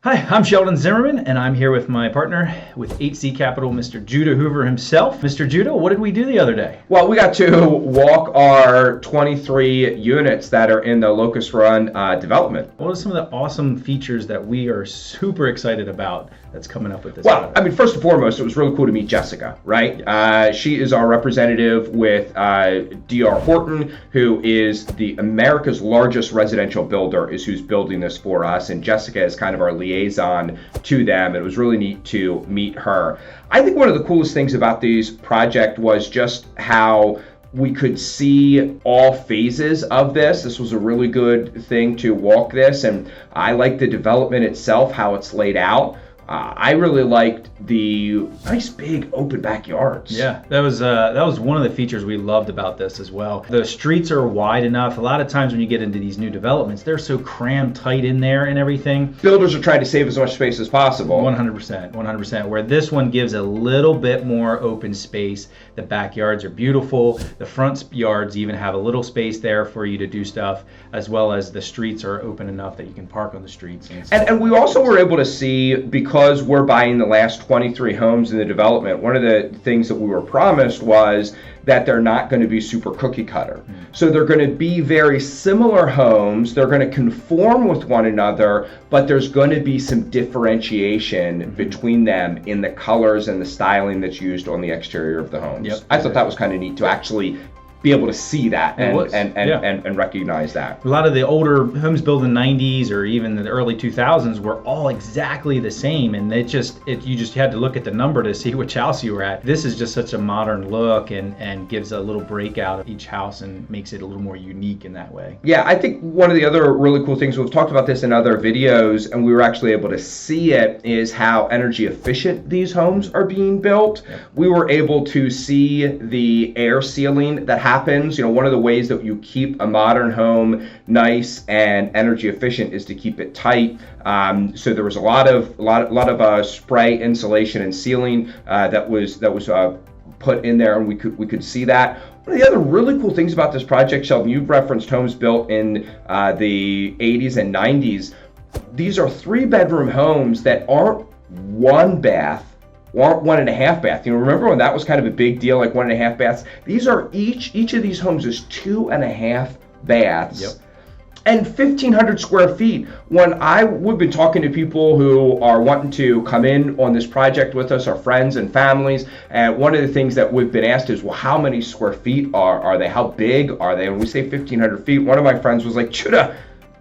Hi, I'm Sheldon Zimmerman, and I'm here with my partner with HC Capital, Mr. Judah Hoover himself. Mr. Judah, what did we do the other day? Well, we got to walk our 23 units that are in the Locust Run development. What are some of the awesome features that we are super excited about that's coming up with this? Well, I mean, first and foremost, it was really cool to meet Jessica, right? She is our representative with D.R. Horton, who is the America's largest residential builder, is who's building this for us, and Jessica is kind of our liaison to them. It was really neat to meet her. I think one of the coolest things about this project was just how we could see all phases of this. This was a really good thing to walk this, and I like the development itself, how it's laid out. I really liked the nice big open backyards. Yeah, that was one of the features we loved about this as well. The streets are wide enough. A lot of times when you get into these new developments, they're so crammed tight in there and everything. Builders are trying to save as much space as possible. 100%. Where this one gives a little bit more open space. The backyards are beautiful. The front yards even have a little space there for you to do stuff, as well as the streets are open enough that you can park on the streets. And we also were able to see, because we're buying the last 23 homes in the development, one of the things that we were promised was that they're not going to be super cookie cutter. So they're going to be very similar homes. They're going to conform with one another, but there's going to be some differentiation between them in the colors and the styling that's used on the exterior of the homes. Yep. I thought that was kind of neat to actually be able to see that and recognize that. A lot of the older homes built in the 90s or even the early 2000s were all exactly the same, and you just had to look at the number to see which house you were at. This is just such a modern look and gives a little breakout of each house and makes it a little more unique in that way. Yeah, I think one of the other really cool things, we've talked about this in other videos and we were actually able to see it, is how energy efficient these homes are being built. Yeah. We were able to see the air sealing that happens. You know, one of the ways that you keep a modern home nice and energy efficient is to keep it tight. So there was a lot of spray insulation and sealing that was put in there, and we could see that. One of the other really cool things about this project, Sheldon, you've referenced homes built in the 80s and 90s. These are 3-bedroom homes that aren't 1 bath, or 1.5 bath. You know, remember when that was kind of a big deal, like 1.5 baths? These are each of these homes is 2.5 baths. Yep. And 1,500 square feet. We've been talking to people who are wanting to come in on this project with us, our friends and families, and one of the things that we've been asked is, well, how many square feet are they? How big are they? When we say 1,500 feet, one of my friends was like, Judah,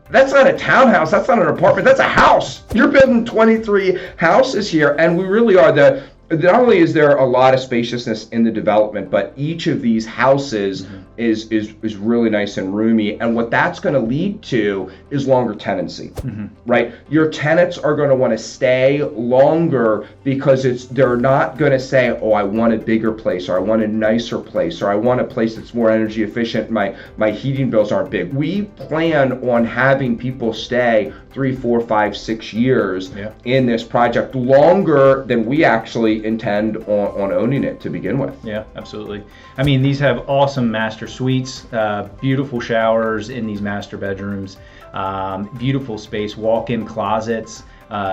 that's not a townhouse, that's not an apartment, that's a house. You're building 23 houses here, and we really are not only is there a lot of spaciousness in the development, but each of these houses is really nice and roomy. And what that's going to lead to is longer tenancy, right? Your tenants are going to want to stay longer because they're not going to say, oh, I want a bigger place, or I want a nicer place, or I want a place that's more energy efficient. My heating bills aren't big. We plan on having people stay 3, 4, 5, 6 years in this project, longer than we actually intend on owning it to begin with. Yeah, absolutely. I mean, these have awesome master suites, beautiful showers in these master bedrooms, beautiful space, walk-in closets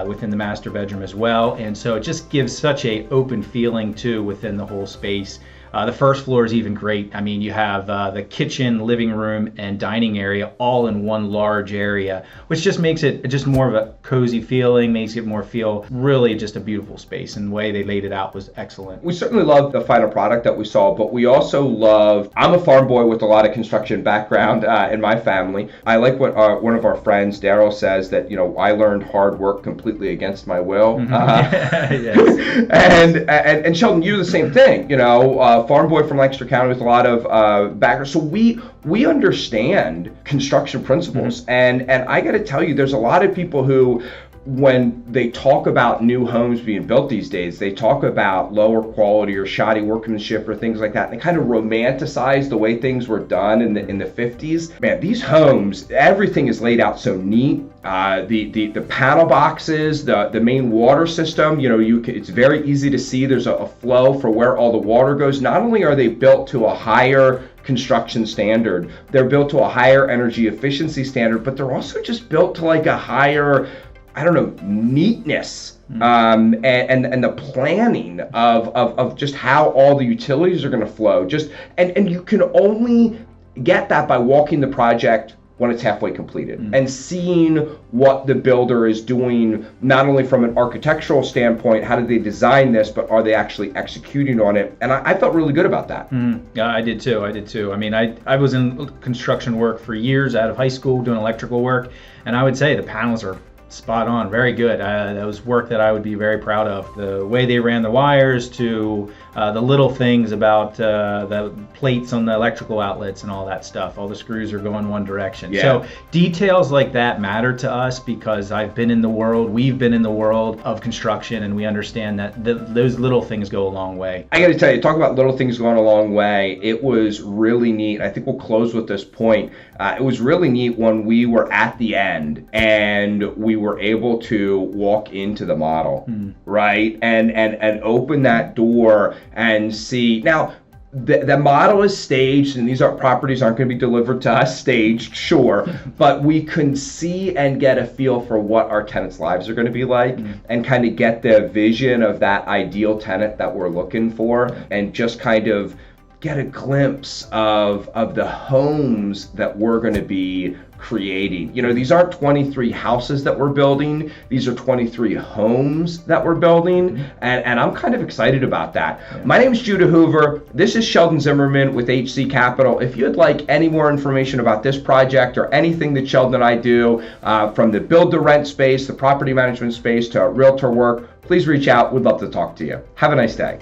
within the master bedroom as well. And so it just gives such a open feeling too within the whole space. The first floor is even great. I mean, you have the kitchen, living room, and dining area all in one large area, which just makes it just more of a cozy feeling, makes it more feel really just a beautiful space. And the way they laid it out was excellent. We certainly loved the final product that we saw, but we also loved, I'm a farm boy with a lot of construction background in my family. I like what one of our friends, Daryl, says, that, you know, I learned hard work completely against my will. Yes. And Sheldon, you do the same thing, you know, farm boy from Lancaster County with a lot of background. So we understand construction principles. And I got to tell you, there's a lot of people who, when they talk about new homes being built these days, they talk about lower quality or shoddy workmanship or things like that. And they kind of romanticize the way things were done in the 50s. Man, these homes, everything is laid out so neat. The panel boxes, the main water system, you know, it's very easy to see. There's a flow for where all the water goes. Not only are they built to a higher construction standard, they're built to a higher energy efficiency standard, but they're also just built to like a higher I don't know, neatness and the planning of just how all the utilities are going to flow. And you can only get that by walking the project when it's halfway completed and seeing what the builder is doing, not only from an architectural standpoint, how did they design this, but are they actually executing on it? And I felt really good about that. Yeah, I did too. I mean, I was in construction work for years out of high school doing electrical work, and I would say the panels are spot on, very good. That was work that I would be very proud of. The way they ran the wires to the little things about the plates on the electrical outlets and all that stuff. All the screws are going one direction. Yeah. So details like that matter to us because we've been in the world of construction, and we understand that those little things go a long way. I got to tell you, talk about little things going a long way. It was really neat. I think we'll close with this point. It was really neat when we were at the end and we were able to walk into the model, right? And open that door and see. Now, the model is staged, and these properties aren't going to be delivered to us staged, sure, but we can see and get a feel for what our tenants' lives are going to be like and kind of get the vision of that ideal tenant that we're looking for and just kind of get a glimpse of the homes that we're going to be creating. You know, these aren't 23 houses that we're building. These are 23 homes that we're building. And I'm kind of excited about that. Yeah. My name is Judah Hoover. This is Sheldon Zimmerman with HC Capital. If you'd like any more information about this project or anything that Sheldon and I do, from the build to rent space, the property management space to realtor work, please reach out. We'd love to talk to you. Have a nice day.